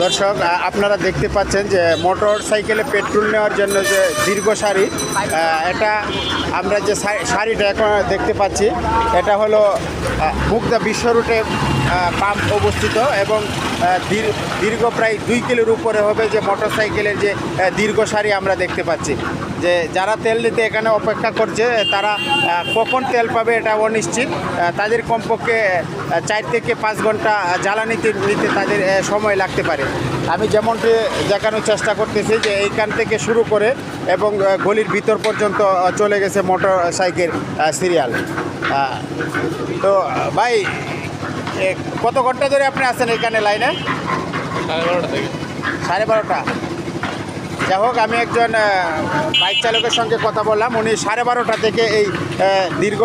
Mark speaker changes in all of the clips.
Speaker 1: দর্শক আপনারা দেখতে পাচ্ছেন যে মোটর সাইকেলে পেট্রোল নেওয়ার জন্য যে দীর্ঘ সারি, এটা আমরা যে সারিটা এখন দেখতে পাচ্ছি এটা হলো মুগদা বিশ্ব রুটে পাম্প অবস্থিত এবং দীর্ঘ প্রায় 2 কিলোর উপরে হবে যে মোটর সাইকেলের যে দীর্ঘ সারি আমরা দেখতে পাচ্ছি। যে যারা তেল নিতে এখানে অপেক্ষা করছে তারা কখন তেল পাবে এটা অনিশ্চিত। তাদের কমপক্ষে 4 থেকে 5 ঘন্টা জ্বালানি নিতে তাদের সময় লাগতে পারে। আমি যেমনটি দেখানোর চেষ্টা করতেছি যে এইখান থেকে শুরু করে এবং গলির ভিতর পর্যন্ত চলে গেছে মোটর সাইকেল সিরিয়াল। তো ভাই কত ঘন্টা ধরে আপনি আছেন এখানে লাইনে?
Speaker 2: 12:30 থেকে
Speaker 1: 12:30। যাই হোক, আমি একজন বাইক চালকের সঙ্গে কথা বললাম, উনি 12:30 থেকে এই দীর্ঘ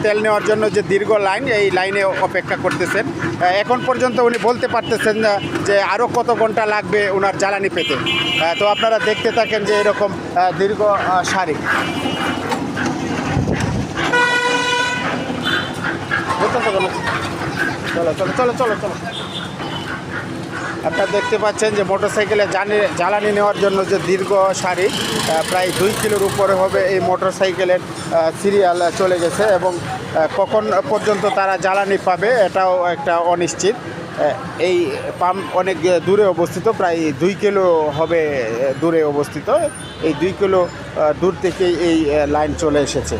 Speaker 1: তেল নেওয়ার জন্য যে দীর্ঘ লাইন, এই লাইনে অপেক্ষা করতেছেন। এখন পর্যন্ত উনি বলতে পারতেছেন না যে আরও কত ঘন্টা লাগবে ওনার জ্বালানি পেতে। তো আপনারা দেখতে থাকেন যে এরকম দীর্ঘ সারি। চলো চলো চলো চলো চলো। আপনারা দেখতে পাচ্ছেন যে মোটরসাইকেলে জ্বালানি নেওয়ার জন্য যে দীর্ঘ সারি, প্রায় 2 কিলোর উপরে হবে এই মোটরসাইকেলের সিরিয়াল চলে গেছে এবং কখন পর্যন্ত তারা জ্বালানি পাবে এটাও একটা অনিশ্চিত। এই পাম্প অনেক দূরে অবস্থিত, প্রায় 2 কিলো হবে দূরে অবস্থিত। এই 2 কিলো দূর থেকেই এই লাইন চলে এসেছে।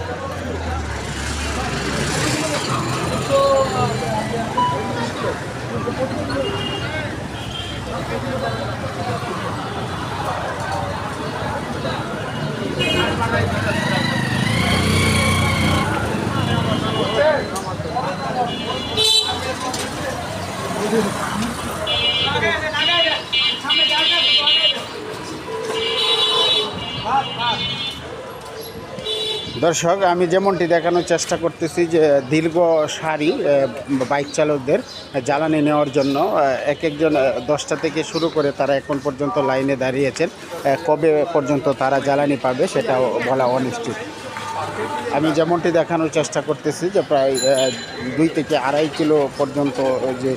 Speaker 1: দর্শক, আমি যেমনটি দেখানোর চেষ্টা করতেছি যে দীর্ঘ সারি বাইক চালকদের জ্বালানি নেওয়ার জন্য এক একজন 10টা থেকে শুরু করে তারা এখন পর্যন্ত লাইনে দাঁড়িয়েছেন। কবে পর্যন্ত তারা জ্বালানি পাবে সেটাও বলা অনিশ্চিত। আমি যেমনটি দেখানোর চেষ্টা করতেছি যে প্রায় 2 থেকে 2.5 কিলো পর্যন্ত যে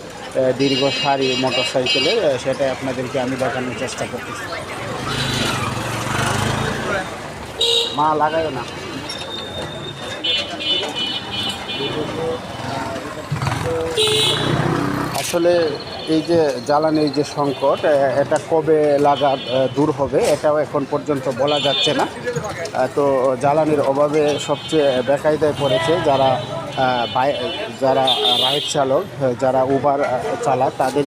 Speaker 1: দীর্ঘ সারি মোটর সাইকেলে, সেটাই আপনাদেরকে আমি দেখানোর চেষ্টা করতেছি। মা লাগায় না। আসলে এই যে জ্বালানির যে সংকট, এটা কবে লাগার দূর হবে এটাও এখন পর্যন্ত বলা যাচ্ছে না। তো জ্বালানির অভাবে সবচেয়ে বেকায়দায় পড়েছে যারা রাইড চালক, যারা উবার চালাক, তাদের